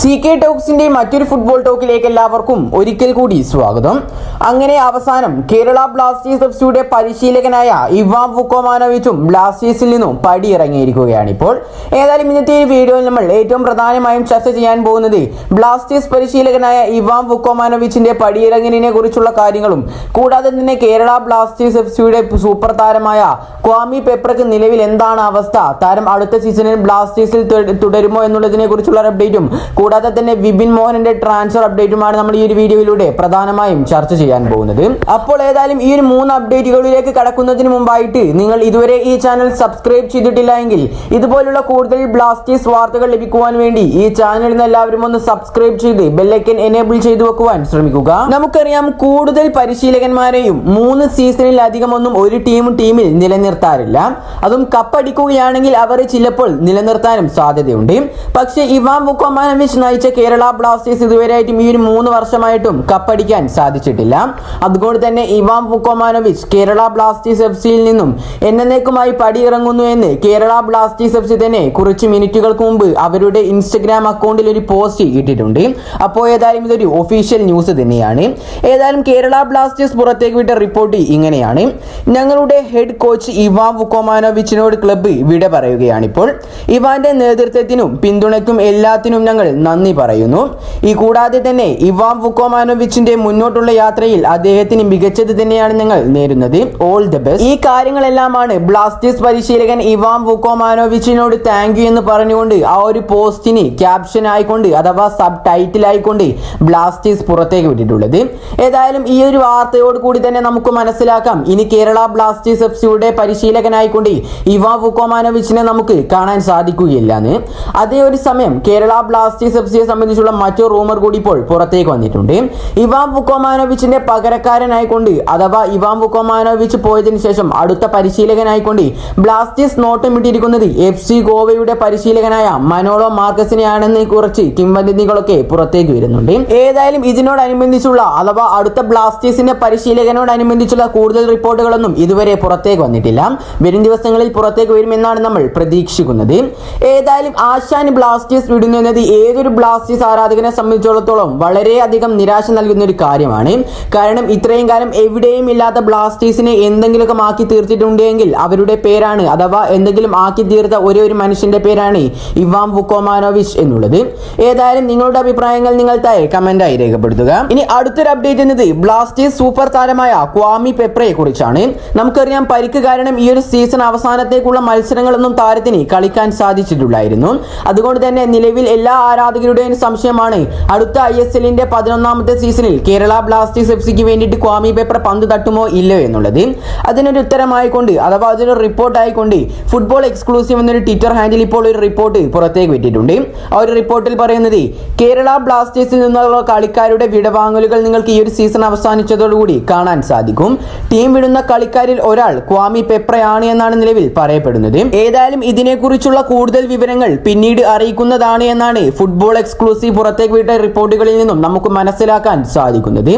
CK ടോക്സിന്റെ മറ്റൊരു football ടോക്കിലേക്ക് എല്ലാവർക്കും ഒരിക്കൽ കൂടി സ്വാഗതം. അങ്ങനെ അവസാനം കേരള ബ്ലാസ്റ്റേഴ്സ് എഫ്സിയുടെ പരിശീലകനായ ഇവാൻ വുക്കോമാനോവിച്ചും ബ്ലാസ്റ്റേഴ്സിൽ നിന്നും പടിയിറങ്ങിയിരിക്കുകയാണ് ഇപ്പോൾ. ഏതായാലും ഇന്നത്തെ ഈ വീഡിയോയിൽ നമ്മൾ ഏറ്റവും പ്രധാനമായും ചർച്ച ചെയ്യാൻ പോകുന്നത് ബ്ലാസ്റ്റേഴ്സ് പരിശീലകനായ ഇവാൻ വുക്കോമാനോവിച്ചിന്റെ പടിയിറങ്ങലിനെ കുറിച്ചുള്ള കാര്യങ്ങളും കൂടാതെ തന്നെ കേരള ബ്ലാസ്റ്റേഴ്സ് എഫ്സിയുടെ സൂപ്പർ താരമായ ക്വാമി പെപ്രക്ക് നിലവിൽ എന്താണ് അവസ്ഥ, താരം അടുത്ത സീസണിൽ ബ്ലാസ്റ്റേഴ്സിൽ തുടരുമോ എന്നുള്ളതിനെ കുറിച്ചുള്ള അപ്ഡേറ്റും കൂടാതെ തന്നെ വിപിൻ മോഹനന്റെ ട്രാൻസ്ഫർ അപ്ഡേറ്റുമാണ് നമ്മൾ ഈ ഒരു വീഡിയോയിലൂടെ പ്രധാനമായും ചർച്ച ചെയ്യാൻ പോകുന്നത്. അപ്പോൾ ഏതായാലും ഈ ഒരു 3 അപ്ഡേറ്റുകളിലേക്ക് കടക്കുന്നതിന് മുമ്പായിട്ട് നിങ്ങൾ ഇതുവരെ ഈ ചാനൽ സബ്സ്ക്രൈബ് ചെയ്തിട്ടില്ല എങ്കിൽ ഇതുപോലുള്ള കൂടുതൽ ബ്ലാസ്റ്റേഴ്സ് വാർത്തകൾ ലഭിക്കുവാൻ വേണ്ടി ഈ ചാനലിൽ നിന്ന് എല്ലാവരും ഒന്ന് സബ്സ്ക്രൈബ് ചെയ്ത് ബെല്ലൈക്കൻ എനേബിൾ ചെയ്തു വെക്കുവാൻ ശ്രമിക്കുക. നമുക്കറിയാം, കൂടുതൽ പരിശീലകന്മാരെയും 3 സീസണിലധികമൊന്നും ഒരു ടീമിൽ നിലനിർത്താറില്ല. അതും കപ്പടിക്കുകയാണെങ്കിൽ അവർ ചിലപ്പോൾ നിലനിർത്താനും സാധ്യതയുണ്ട്. പക്ഷേ ഇവാൻ വുക്കോമാനോവിച്ച് നയിച്ച കേരള ബ്ലാസ്റ്റേഴ്സ് ഇതുവരെയായിട്ടും ഈ ഒരു 3 വർഷമായിട്ടും കപ്പടിക്കാൻ സാധിച്ചിട്ടില്ല. അതുകൊണ്ട് തന്നെ ഇവാൻ വുക്കോമാനോവിച്ച് കേരള ബ്ലാസ്റ്റേഴ്സ് എഫ്സിയിൽ നിന്നും എന്നേക്കുമായി പടിയിറങ്ങുന്നു എന്ന് കേരള ബ്ലാസ്റ്റേഴ്സ് എഫ്സി തന്നെ കുറച്ച് മിനിറ്റുകൾക്ക് മുമ്പ് അവരുടെ ഇൻസ്റ്റഗ്രാം അക്കൗണ്ടിൽ ഒരു പോസ്റ്റ് ഇട്ടിട്ടുണ്ട്. അപ്പോൾ ഏതായാലും ഇതൊരു ഒഫീഷ്യൽ ന്യൂസ് തന്നെയാണ്. ഏതായാലും കേരള ബ്ലാസ്റ്റേഴ്സ് പുറത്തേക്ക് വിട്ട റിപ്പോർട്ട് ഇങ്ങനെയാണ്: ഞങ്ങളുടെ ഹെഡ് കോച്ച് ഇവാൻ വുക്കോമാനോവിച്ചിനോട് ക്ലബ്ബ് വിട പറയുകയാണ്. ഇപ്പോൾ ഇവാന്റെ നേതൃത്വത്തിനും പിന്തുണയ്ക്കും എല്ലാത്തിനും ഞങ്ങൾ നന്ദി പറയുന്നു. ഈ കൂടാതെ തന്നെ ഇവാൻ വുക്കോമാനോവിച്ചിന്റെ മുന്നോട്ടുള്ള യാത്രയിൽ അദ്ദേഹത്തിന് മികച്ചത് തന്നെയാണ് ഞങ്ങൾ നേരുന്നത്. All the best. ഈ കാര്യങ്ങളെല്ലാമാണ് ബ്ലാസ്റ്റേഴ്സ് പരിശീലകൻ ഇവാൻ വുക്കോമാനോവിച്ചിനോട് താങ്ക് യു എന്ന് പറഞ്ഞുകൊണ്ട് ആ ഒരു പോസ്റ്റിന് ക്യാപ്ഷൻ ആയിക്കൊണ്ട് അഥവാ സബ് ടൈറ്റിൽ ആയിക്കൊണ്ട് ബ്ലാസ്റ്റേഴ്സ് പുറത്തേക്ക് വിട്ടിട്ടുള്ളത്. ഏതായാലും ഈ ഒരു വാർത്തയോട് കൂടി തന്നെ നമുക്ക് മനസ്സിലാക്കാം, ഇനി കേരള ബ്ലാസ്റ്റേഴ്സ് എഫ്സിയുടെ പരിശീലകനായിക്കൊണ്ട് ഇവാൻ വുക്കോമാനോവിച്ചിനെ നമുക്ക് കാണാൻ സാധിക്കുകയില്ല എന്ന്. അതേ ഒരു സമയം കേരള ബ്ലാസ്റ്റേഴ്സ് എഫ്സിയെ സംബന്ധിച്ചുള്ള മറ്റൊരു റൂമർ കൂടി ഇപ്പോൾ പുറത്തേക്ക് വന്നിട്ടുണ്ട്. ഇവാൻ വുക്കോമാനോവിച്ചിന്റെ പകരക്കാരനായിക്കൊണ്ട് അഥവാ ഇവാൻ വുക്കോമാനോവിച്ച് പോയതിനു ശേഷം അടുത്ത പരിശീലകനായിക്കൊണ്ട് ബ്ലാസ്റ്റേഴ്സ് നോട്ടമിട്ടിരിക്കുന്നത് FC ഗോവയുടെ പരിശീലകനായ മനോളോ മാർക്കസിനെയാണെന്ന് കുറച്ച് കിംവദന്തികളൊക്കെ പുറത്തേക്ക് വരുന്നുണ്ട്. ഏതായാലും ഇതിനോടനുബന്ധിച്ചുള്ള അഥവാ അടുത്ത ബ്ലാസ്റ്റേഴ്സിന്റെ പരിശീലകനോടനുബന്ധിച്ചുള്ള കൂടുതൽ റിപ്പോർട്ടുകളൊന്നും ഇതുവരെ പുറത്തേക്ക് വന്നിട്ടില്ല. വരും ദിവസങ്ങളിൽ പുറത്തേക്ക് വരുമെന്നാണ് നമ്മൾ പ്രതീക്ഷിക്കുന്നത്. ഏതായാലും ആശാൻ ബ്ലാസ്റ്റേഴ്സ് വിടുന്നു എന്നത് ഏതൊരു ബ്ലാസ്റ്റേഴ്സ് ആരാധകനെ സംബന്ധിച്ചിടത്തോളം വളരെയധികം നിരാശ നൽകുന്ന ഒരു കാര്യമാണ്. കാരണം ഇത്രയും കാലം എവിടെയും ഇല്ലാത്ത ബ്ലാസ്റ്റേഴ്സിനെ എന്തെങ്കിലുമൊക്കെ ആക്കി തീർത്തിട്ടുണ്ടെങ്കിൽ അവരുടെ പേരാണ് അഥവാ എന്തെങ്കിലും ആക്കി തീർത്ത ഒരേ ഒരു മനുഷ്യന്റെ പേരാണ് ഇവാൻ വുക്കോമാനോവിച്ച് എന്നുള്ളത്. ഏതായാലും നിങ്ങളുടെ അഭിപ്രായങ്ങൾ നിങ്ങൾ താഴെ കമന്റായി രേഖപ്പെടുത്തുക. ഇനി അടുത്തൊരു അപ്ഡേറ്റ് എന്നത് ബ്ലാസ്റ്റേഴ്സ് സൂപ്പർ താരമായ ക്വാമി പെപ്രയെ കുറിച്ചാണ്. നമുക്കറിയാം, പരിക്ക് കാരണം ഈ ഒരു സീസൺ അവസാനത്തേക്കുള്ള മത്സരങ്ങളൊന്നും താരത്തിന് കളിക്കാൻ സാധിച്ചിട്ടുള്ളായിരുന്നു. അതുകൊണ്ട് തന്നെ നിലവിൽ എല്ലാ ആരാധകരുടെയും സംശയമാണ് അടുത്ത ISLന്റെ 11ാമത്തെ സീസണിൽ കേരള ബ്ലാസ്റ്റേഴ്സ് എഫ്സിക്ക് വേണ്ടിയിട്ട് ക്വാമി പെപ്ര പന്ത് തട്ടുമോ ഇല്ലയോ എന്നുള്ളത്. അതിനൊരു ഉത്തരമായിക്കൊണ്ട് അഥവാ അതിനൊരു റിപ്പോർട്ട് ആയിക്കൊണ്ട് ഫുട്ബോൾ എക്സ്ക്ലൂസീവ് എന്നൊരു ട്വിറ്റർ ഹാൻഡിൽ ഇപ്പോൾ ഒരു റിപ്പോർട്ട് പുറത്തേക്ക് വിട്ടിട്ടുണ്ട്. ആ ഒരു റിപ്പോർട്ടിൽ പറയുന്നത്, കേരള ബ്ലാസ്റ്റേഴ്സിൽ നിന്നുള്ള കളിക്കാരുടെ വിടവാങ്ങലുകൾ നിങ്ങൾക്ക് ഈ ഒരു സീസൺ അവസാനിച്ചതോടുകൂടി കാണാൻ സാധിക്കും. ടീം വിടുന്ന കളിക്കാരിൽ ഒരാൾ ക്വാമി പെപ്രയാണ് എന്നാണ് നിലവിൽ പറയപ്പെടുന്നത്. ഏതായാലും ഇതിനെക്കുറിച്ചുള്ള കൂടുതൽ വിവരങ്ങൾ പിന്നീട് അറിയിക്കുന്നതാണ് എന്നാണ് ഫുട്ബോൾ എക്സ്ക്ലൂസീവ് പുറത്തേക്ക് വിട്ട റിപ്പോർട്ടുകളിൽ നിന്നും നമുക്ക് മനസ്സിലാക്കാൻ സാധിക്കുന്നത്.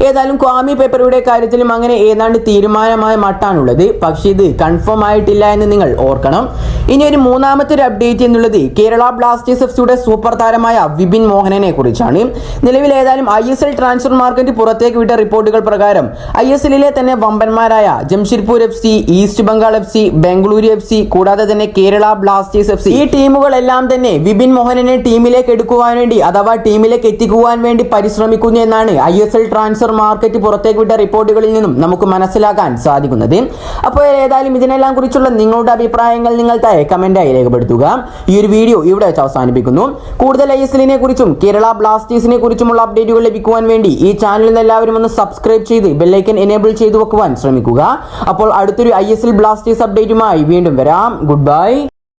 ഏതായാലും ക്വാമി പെപ്രയുടെ കാര്യത്തിലും അങ്ങനെ ഏതാണ്ട് തീരുമാനമായ മട്ടാണുള്ളത്. പക്ഷേ ഇത് കൺഫേം ആയിട്ടില്ല എന്ന് നിങ്ങൾ ഓർക്കണം. ഇനി ഒരു 3ാമത്തെ ഒരു അപ്ഡേറ്റ് എന്നുള്ളത് കേരള ബ്ലാസ്റ്റേഴ്സ് എഫ്സിയുടെ സൂപ്പർ താരമായ വിപിൻ മോഹനനെ കുറിച്ചാണ്. നിലവിൽ ഏതായാലും ISL ട്രാൻസ്ഫർ മാർക്കറ്റ് പുറത്തേക്ക് വിട്ട റിപ്പോർട്ടുകൾ പ്രകാരം ISLലെ തന്നെ വമ്പന്മാരായ Jamshedpur FC, East Bengal FC, Bengaluru FC കൂടാതെ തന്നെ കേരള ബ്ലാസ്റ്റേഴ്സ് FC ഈ ടീമുകളെല്ലാം തന്നെ വിപിൻ മോഹനനെ ടീമിലേക്ക് എടുക്കുവാൻ വേണ്ടി അഥവാ ടീമിലേക്ക് എത്തിക്കുവാൻ വേണ്ടി പരിശ്രമിക്കുന്നു എന്നാണ് ISL ട്രാൻസ്ഫർ മാർക്കറ്റ് പുറത്തേക്ക് വിട്ട റിപ്പോർട്ടുകളിൽ നിന്നും നമുക്ക് മനസ്സിലാക്കാൻ സാധിക്കുന്നത്. അപ്പോൾ ഏതായാലും ഇതിനെല്ലാം കുറിച്ചുള്ള നിങ്ങളുടെ അഭിപ്രായങ്ങൾ നിങ്ങൾ താഴെ കമന്റായി രേഖപ്പെടുത്തുക. ഈ ഒരു വീഡിയോ ഇവിടെ വെച്ച് അവസാനിപ്പിക്കുന്നു. കൂടുതൽ ISLനെ കുറിച്ചും കേരള ബ്ലാസ്റ്റേഴ്സിനെ കുറിച്ചുമുള്ള അപ്ഡേറ്റുകൾ ലഭിക്കുവാൻ വേണ്ടി ഈ ചാനലിൽ എല്ലാവരും ഒന്ന് സബ്സ്ക്രൈബ് ചെയ്ത് ബെല്ലൈക്കൻ എനേബിൾ ചെയ്തു വെക്കുവാൻ ശ്രമിക്കുക. അപ്പോൾ അടുത്തൊരു ISL ബ്ലാസ്റ്റേഴ്സ് അപ്ഡേറ്റുമായി വീണ്ടും വരാം. Good bye.